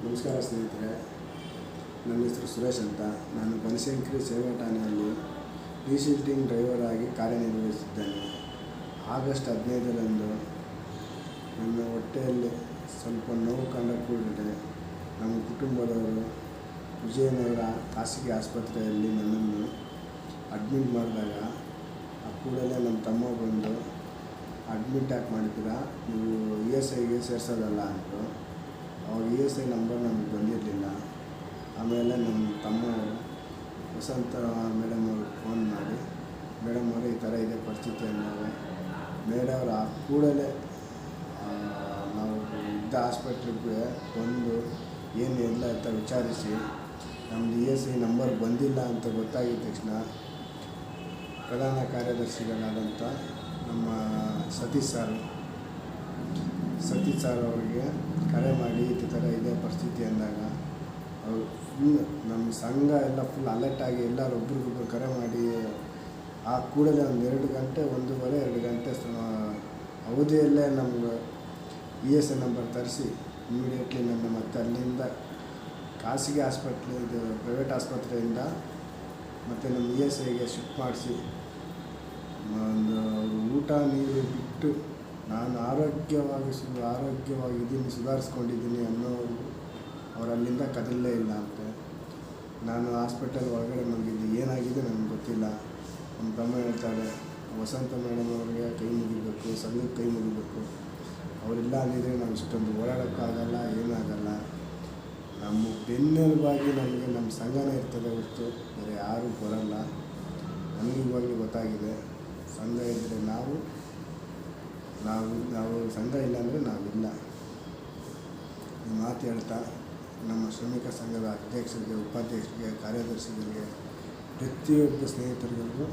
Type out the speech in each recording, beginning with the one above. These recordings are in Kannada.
ನಮಸ್ಕಾರ ಸ್ನೇಹಿತರೆ, ನನ್ನ ಹೆಸರು ಸುರೇಶ್ ಅಂತ. ನಾನು ಬನಶಂಕರಿ ಸೇವಾ ಠಾಣೆಯಲ್ಲಿ ರೀಶೀಲ್ಟಿಂಗ್ ಡ್ರೈವರ್ ಆಗಿ ಕಾರ್ಯನಿರ್ವಹಿಸಿದ್ದೇನೆ. ಆಗಸ್ಟ್ 15ರಂದು ನನ್ನ ಹೊಟ್ಟೆಯಲ್ಲಿ ಸ್ವಲ್ಪ ನೋವು ಕಂಡ ಕೂಡಲೇ ನಮ್ಮ ಕುಟುಂಬದವರು ವಿಜಯನಗರ ಖಾಸಗಿ ಆಸ್ಪತ್ರೆಯಲ್ಲಿ ನನ್ನನ್ನು ಅಡ್ಮಿಟ್ ಮಾಡಿದಾಗ ಆ ಕೂಡಲೇ ನಮ್ಮ ತಮ್ಮ ಬಂದು ಅಡ್ಮಿಟ್ ಯಾಕೆ ಮಾಡಿದ್ದೀರಾ, ನೀವು ESIಗೆ ಸೇರಿಸೋದಲ್ಲ ಅಂದರು. ಅವಾಗ ESI ನಂಬರ್ ನಮಗೆ ಬಂದಿರಲಿಲ್ಲ. ಆಮೇಲೆ ನಮ್ಮ ತಮ್ಮವರು ವಸಂತ ಮೇಡಮ್ ಅವ್ರಿಗೆ ಫೋನ್ ಮಾಡಿ, ಮೇಡಮ್ ಅವರು ಈ ಥರ ಇದೆ ಪರಿಸ್ಥಿತಿ ಅಂದಾಗ ಮೇಡಮ್ ಆ ಕೂಡಲೇ ನಾವು ಇದ್ದ ಹಾಸ್ಪಿಟ್ಲಿಗೆ ಬಂದು ಏನು ಎಲ್ಲ ಅಂತ ವಿಚಾರಿಸಿ ನಮ್ಮದು ESI ನಂಬರ್ ಬಂದಿಲ್ಲ ಅಂತ ಗೊತ್ತಾಗಿದ್ದ ತಕ್ಷಣ ಪ್ರಧಾನ ಕಾರ್ಯದರ್ಶಿಗಳಾದಂಥ ನಮ್ಮ ಸತೀಶ್ ಸರ್ ಅವರಿಗೆ ಕರೆ ಮಾಡಿ ಈ ಥರ ಇದೆ ಪರಿಸ್ಥಿತಿ ಅಂದಾಗ ಅವರು ಫುಲ್ ನಮ್ಮ ಸಂಘ ಎಲ್ಲ ಫುಲ್ ಅಲರ್ಟಾಗಿ ಎಲ್ಲರೂ ಒಬ್ರಿಗೊಬ್ರು ಕರೆ ಮಾಡಿ ಆ ಕೂಡಲೇ ಒಂದು 2 ಗಂಟೆ 1.5-2 ಗಂಟೆ ಅವಧಿಯಲ್ಲೇ ನಮ್ಗೆ ESI ನಂಬರ್ ತರಿಸಿ ಇಮಿಡಿಯೇಟ್ಲಿ ನನ್ನ ಮತ್ತೆ ಅಲ್ಲಿಂದ ಖಾಸಗಿ ಆಸ್ಪತ್ರೆ ಇದು ಪ್ರೈವೇಟ್ ಆಸ್ಪತ್ರೆಯಿಂದ ಮತ್ತು ನಮ್ಮ ESIಗೆ ಶಿಫ್ಟ್ ಮಾಡಿಸಿ ಒಂದು ಊಟ ನೀರು ಬಿಟ್ಟು ನಾನು ಆರೋಗ್ಯವಾಗಿದ್ದೀನಿ, ಸುಧಾರಿಸ್ಕೊಂಡಿದ್ದೀನಿ ಅನ್ನೋರು ಅವ್ರು ಅಲ್ಲಿಂದ ಕದಲೇ ಇಲ್ಲ ಅಂತೆ. ನಾನು ಹಾಸ್ಪಿಟಲ್ ಒಳಗಡೆ ಮಲಗಿದ್ದು, ಏನಾಗಿದೆ ನನಗೆ ಗೊತ್ತಿಲ್ಲ. ನಮ್ಮ ತಮ್ಮ ಹೇಳ್ತಾರೆ, ವಸಂತ ಮೇಡಮ್ ಅವ್ರಿಗೆ ಕೈ ಮುಗಿಬೇಕು, ಸಂಘಕ್ಕೆ ಕೈ ಮುಗಿಬೇಕು, ಅವರಿಲ್ಲ ಅಂದಿದ್ರೆ ನಾವು ಇಷ್ಟೊಂದು ಓಡಾಡೋಕ್ಕಾಗಲ್ಲ, ಏನಾಗಲ್ಲ. ನಮ್ಮ ಬೆನ್ನೆಲುಬಾಗಿ ನಮಗೆ ನಮ್ಮ ಸಂಘನೇ ಇರ್ತದೆ ಹೊರತು ಬೇರೆ ಯಾರೂ ಬರೋಲ್ಲ. ನನಗೆ ಇವಾಗಲೂ ಗೊತ್ತಾಗಿದೆ, ಸಂಘ ಇದ್ದರೆ ನಾವು ಸಂಘ ಇಲ್ಲ ಅಂದರೆ ನಾವಿಲ್ಲ. ಈ ಮಾತು ಹೇಳ್ತಾ ನಮ್ಮ ಶ್ರಮಿಕ ಸಂಘದ ಅಧ್ಯಕ್ಷರಿಗೆ, ಉಪಾಧ್ಯಕ್ಷರಿಗೆ, ಕಾರ್ಯದರ್ಶಿಗಳಿಗೆ, ಪ್ರತಿಯೊಬ್ಬ ಸ್ನೇಹಿತರಿಗೂ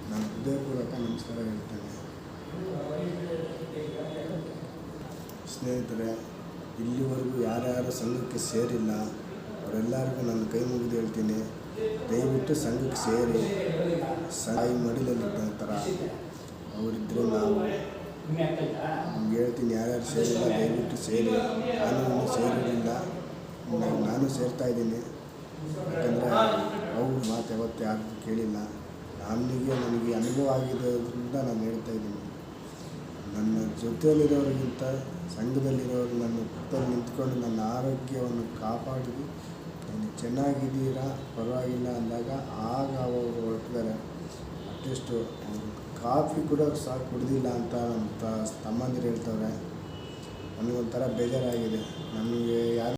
ನಾನು ಹೃದಯಪೂರ್ವಕ ನಮಸ್ಕಾರ ಹೇಳ್ತೇನೆ. ಸ್ನೇಹಿತರೆ, ಇಲ್ಲಿವರೆಗೂ ಯಾರ್ಯಾರು ಸಂಘಕ್ಕೆ ಸೇರಿಲ್ಲ ಅವರೆಲ್ಲರಿಗೂ ನಾನು ಕೈ ಮುಗಿದು ಹೇಳ್ತೀನಿ, ದಯವಿಟ್ಟು ಸಂಘಕ್ಕೆ ಸೇರಿ. ಸಾಯಿ ಮಡಿಲಲ್ಲಿದ್ದ ಥರ ಅವರಿದ್ದರೆ ನಾವು ನಿಮ್ಗೆ ಹೇಳ್ತೀನಿ, ಯಾರ್ಯಾರು ಸೇರಿಲ್ಲ ದಯವಿಟ್ಟು ಸೇರಿ. ನಾನು ಸೇರಿರಲಿಲ್ಲ, ನಾನು ಸೇರ್ತಾಯಿದ್ದೀನಿ. ಯಾಕಂದರೆ ಅವ್ರ ಮಾತು ಯಾವತ್ತೂ ಯಾರು ಕೇಳಿಲ್ಲ. ನನಗೆ ಅನುಭವ ಆಗಿರೋದ್ರಿಂದ ನಾನು ಹೇಳ್ತಾಯಿದ್ದೀನಿ. ನನ್ನ ಜೊತೆಯಲ್ಲಿರೋರಿಗಿಂತ ಸಂಘದಲ್ಲಿರೋರು ನನ್ನ ಪಕ್ಕದಲ್ಲಿ ನಿಂತ್ಕೊಂಡು ನನ್ನ ಆರೋಗ್ಯವನ್ನು ಕಾಪಾಡಿ ನೀನು ಚೆನ್ನಾಗಿದ್ದೀರಾ, ಪರವಾಗಿಲ್ಲ ಅಂದಾಗ ಆಗ ಅವರು ಹೊರಟಿದ್ದಾರೆ. ಅಟ್ಲೀಸ್ಟು ಕಾಫಿ ಕೂಡ ಸಹ ಕುಡ್ದಿಲ್ಲ ಅಂತ ನಮ್ಮ ತಮ್ಮಂದಿರು ಹೇಳ್ತವ್ರೆ. ನನಗೊಂಥರ ಬೇಜಾರಾಗಿದೆ. ನನಗೆ ಯಾರು